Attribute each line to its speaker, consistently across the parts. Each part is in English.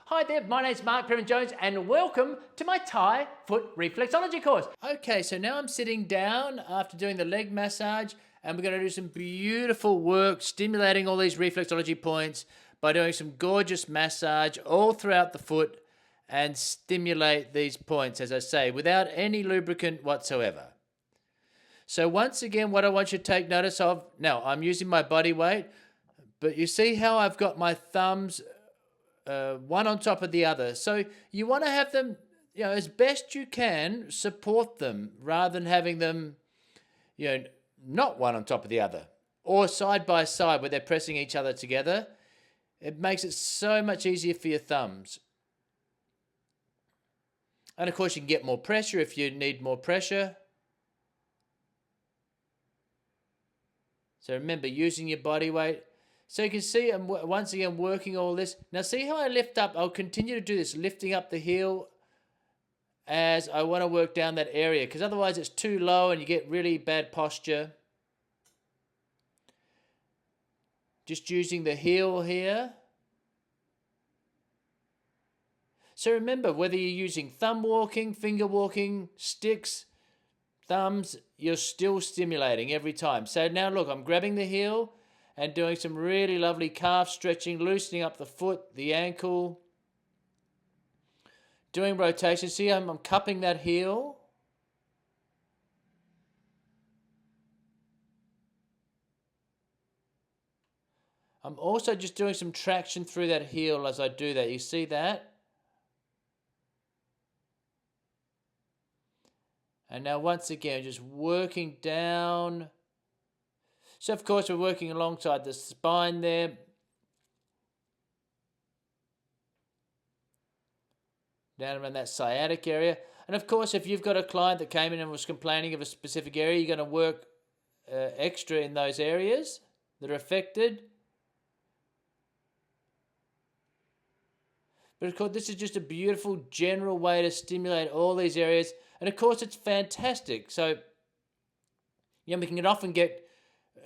Speaker 1: Hi there, my name's Mark Perren-Jones and welcome to my Thai foot reflexology course. Okay, so now I'm sitting down after doing the leg massage and we're going to do some beautiful work stimulating all these reflexology points by doing some gorgeous massage all throughout the foot and stimulate these points, as I say, without any lubricant whatsoever. So once again, what I want you to take notice of, now I'm using my body weight, but you see how I've got my thumbs one on top of the other. So you want to have them, as best you can, support them rather than having them, not one on top of the other or side by side where they're pressing each other together. It makes it so much easier for your thumbs. And of course, you can get more pressure if you need more pressure. So remember, using your body weight. So you can see I'm once again working all this. Now see how I lift up? I'll continue to do this, lifting up the heel as I want to work down that area, because otherwise it's too low and you get really bad posture. Just using the heel here. So remember, whether you're using thumb walking, finger walking, sticks, thumbs, you're still stimulating every time. So now look, I'm grabbing the heel and doing some really lovely calf stretching, loosening up the foot, the ankle, doing rotation. See, I'm cupping that heel. I'm also just doing some traction through that heel as I do that. You see that? And now once again, just working down. So of course we're working alongside the spine there. Down around that sciatic area. And of course, if you've got a client that came in and was complaining of a specific area, you're going to work extra in those areas that are affected. But of course, this is just a beautiful general way to stimulate all these areas. And of course, it's fantastic. So, we can often get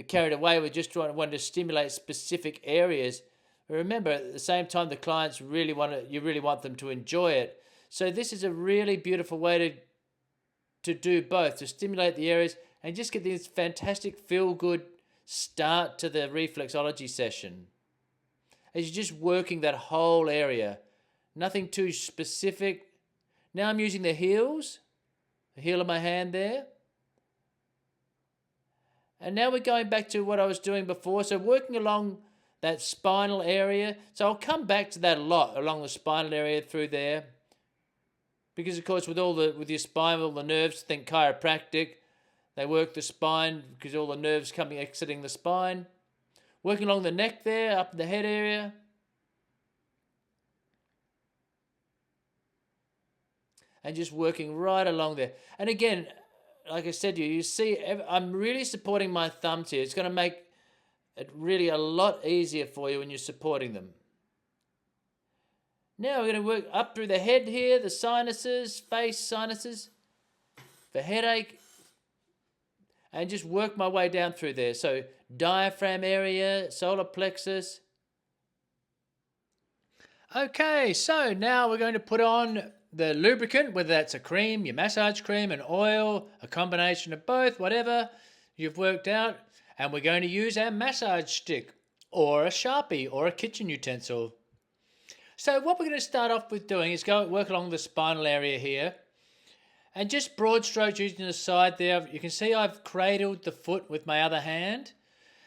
Speaker 1: carried away with just wanting to stimulate specific areas. But remember, at the same time, the clients you really want them to enjoy it. So this is a really beautiful way to do both, to stimulate the areas and just get this fantastic feel-good start to the reflexology session. As you're just working that whole area. Nothing too specific. Now I'm using the heels, the heel of my hand there. And now we're going back to what I was doing before. So working along that spinal area. So I'll come back to that a lot, along the spinal area through there. Because of course with your spine, all the nerves, think chiropractic. They work the spine because all the nerves exiting the spine. Working along the neck there, up in the head area. And just working right along there. And again, like I said to you, you see, I'm really supporting my thumbs here. It's going to make it really a lot easier for you when you're supporting them. Now we're going to work up through the head here, the sinuses, face sinuses, the headache, and just work my way down through there. So diaphragm area, solar plexus. Okay, so now we're going to put on the lubricant, whether that's a cream, your massage cream, an oil, a combination of both, whatever you've worked out. And we're going to use our massage stick or a Sharpie or a kitchen utensil. So what we're going to start off with doing is work along the spinal area here. And just broad strokes using the side there. You can see I've cradled the foot with my other hand.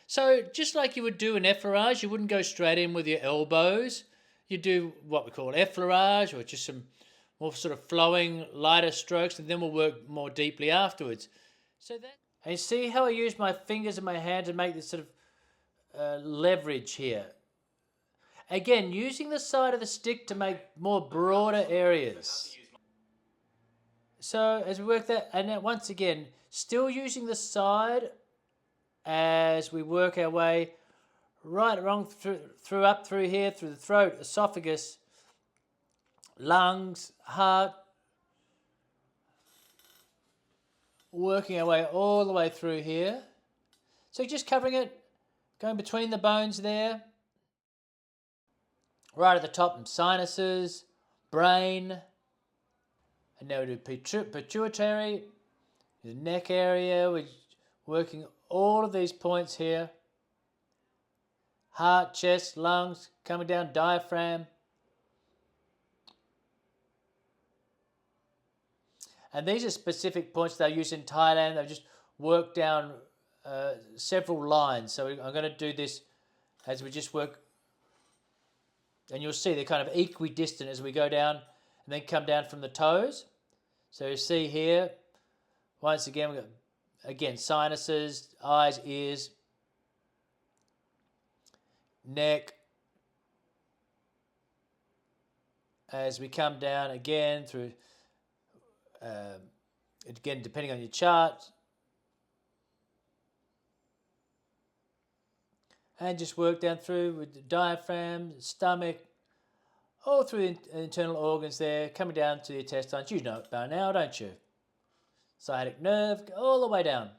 Speaker 1: So just like you would do an effleurage, you wouldn't go straight in with your elbows. You do what we call effleurage, or just some more sort of flowing, lighter strokes, and then we'll work more deeply afterwards. And you see how I use my fingers and my hand to make this sort of leverage here. Again, using the side of the stick to make more broader areas. So as we work that, and then once again, still using the side as we work our way right along through up through here, through the throat, esophagus, lungs, heart, working our way all the way through here. So just covering it, going between the bones there. Right at the top, sinuses, brain, and now we do pituitary, the neck area. We're working all of these points here. Heart, chest, lungs, coming down, diaphragm. And these are specific points they use in Thailand. They've just worked down several lines. So I'm going to do this as we just work. And you'll see they're kind of equidistant as we go down and then come down from the toes. So you see here, once again, we've got, sinuses, eyes, ears, neck. As we come down again through, again, depending on your chart. And just work down through with the diaphragm, stomach, all through the internal organs there, coming down to the intestines. You know it by now, don't you? Sciatic nerve, all the way down.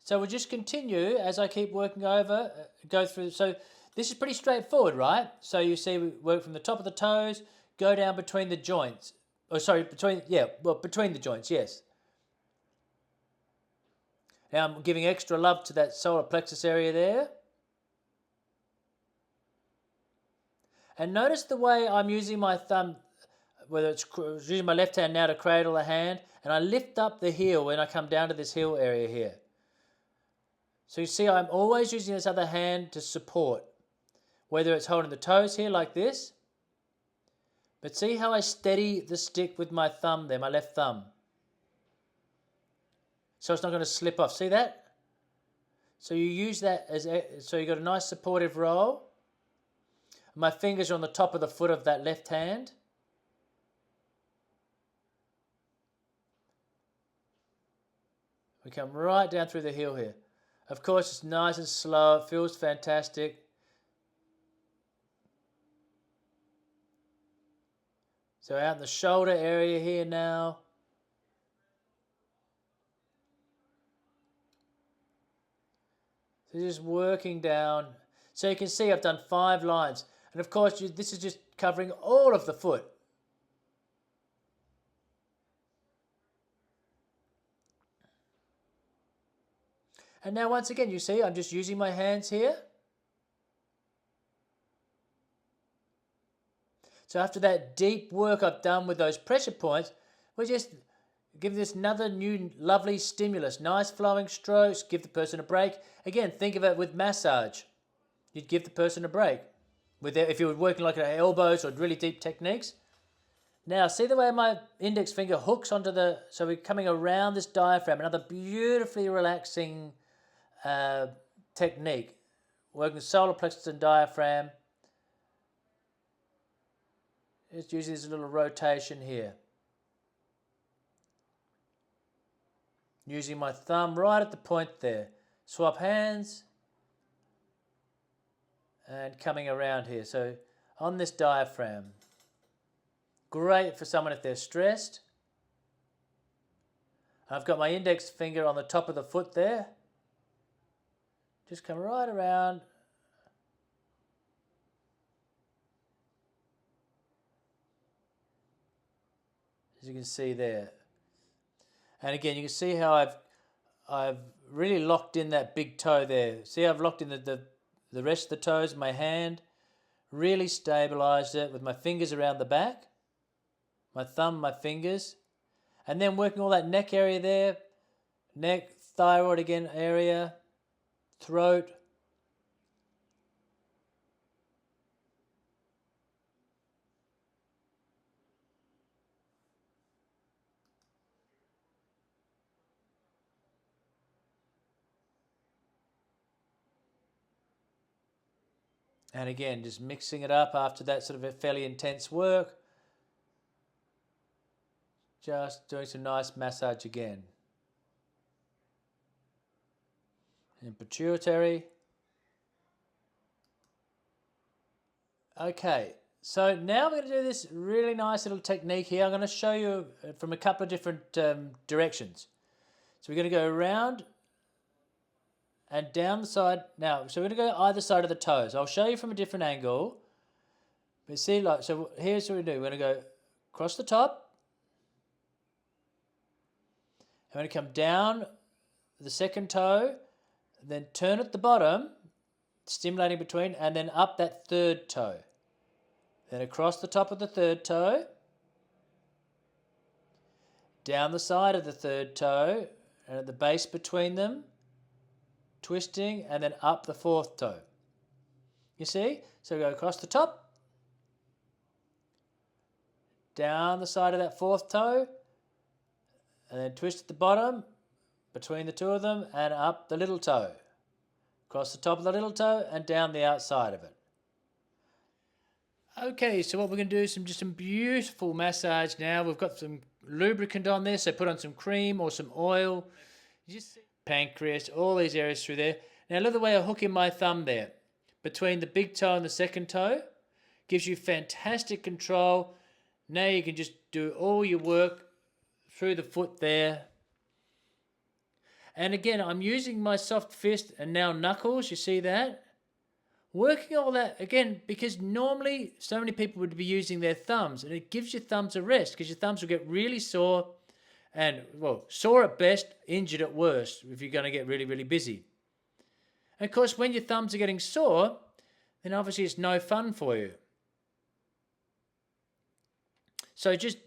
Speaker 1: So we'll just continue as I keep working over, go through. So this is pretty straightforward, right? So you see we work from the top of the toes, go down between the joints. Oh, sorry, between the joints, yes. Now I'm giving extra love to that solar plexus area there. And notice the way I'm using my thumb, whether it's using my left hand now to cradle the hand, and I lift up the heel when I come down to this heel area here. So you see I'm always using this other hand to support, whether it's holding the toes here like this, but see how I steady the stick with my thumb there, my left thumb. So it's not going to slip off. See that? So you use that so you got a nice supportive roll. My fingers are on the top of the foot of that left hand. We come right down through the heel here. Of course, it's nice and slow. It feels fantastic. So out in the shoulder area here now. So just working down. So you can see I've done 5 lines. And of course, this is just covering all of the foot. And now once again, you see I'm just using my hands here. So after that deep work I've done with those pressure points, we just give this another new lovely stimulus. Nice flowing strokes, give the person a break. Again, think of it with massage. You'd give the person a break. If you were working like at elbows or really deep techniques. Now, see the way my index finger hooks onto so we're coming around this diaphragm, another beautifully relaxing technique. Working solar plexus and diaphragm. Just using this little rotation here. Using my thumb right at the point there. Swap hands. And coming around here. So on this diaphragm. Great for someone if they're stressed. I've got my index finger on the top of the foot there. Just come right around. As you can see there. And again, you can see how I've really locked in that big toe there. See, I've locked in the rest of the toes, my hand. Really stabilized it with my fingers around the back. My thumb, my fingers. And then working all that neck area there. Neck, thyroid again area. Throat. And again, just mixing it up after that sort of a fairly intense work. Just doing some nice massage again. And pituitary. Okay, so now we're going to do this really nice little technique here. I'm going to show you from a couple of different directions. So we're going to go around and down the side. Now, so we're going to go either side of the toes. I'll show you from a different angle. But see, like, so here's what we do. We're going to go across the top. I'm going to come down the second toe, then turn at the bottom, stimulating between, and then up that third toe. Then across the top of the third toe, down the side of the third toe, and at the base between them, twisting, and then up the fourth toe. You see? So go across the top, down the side of that fourth toe, and then twist at the bottom, between the two of them, and up the little toe. Across the top of the little toe, and down the outside of it. Okay, so what we're going to do is just some beautiful massage now. We've got some lubricant on this, so put on some cream or some oil. Just pancreas, all these areas through there. Now look at the way I hook in my thumb there. Between the big toe and the second toe. Gives you fantastic control. Now you can just do all your work through the foot there. And again, I'm using my soft fist and now knuckles, you see that? Working all that, again, because normally so many people would be using their thumbs, and it gives your thumbs a rest because your thumbs will get really sore and, well, sore at best, injured at worst if you're going to get really, really busy. And of course, when your thumbs are getting sore, then obviously it's no fun for you. So just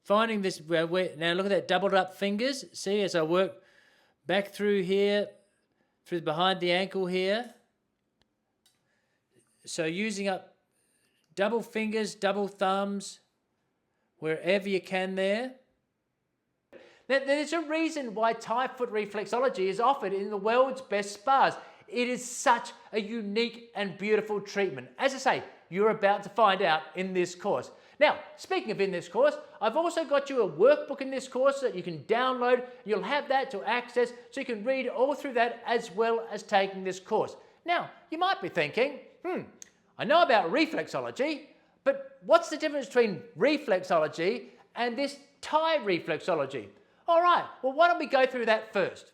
Speaker 1: finding this, now look at that doubled up fingers. See, as I work back through here, through behind the ankle here. So using up double fingers, double thumbs, wherever you can there. Now, there's a reason why Thai foot reflexology is offered in the world's best spas. It is such a unique and beautiful treatment. As I say, you're about to find out in this course. Now, speaking of in this course, I've also got you a workbook in this course that you can download. You'll have that to access so you can read all through that as well as taking this course. Now, you might be thinking, I know about reflexology, but what's the difference between reflexology and this Thai reflexology? All right, well, why don't we go through that first?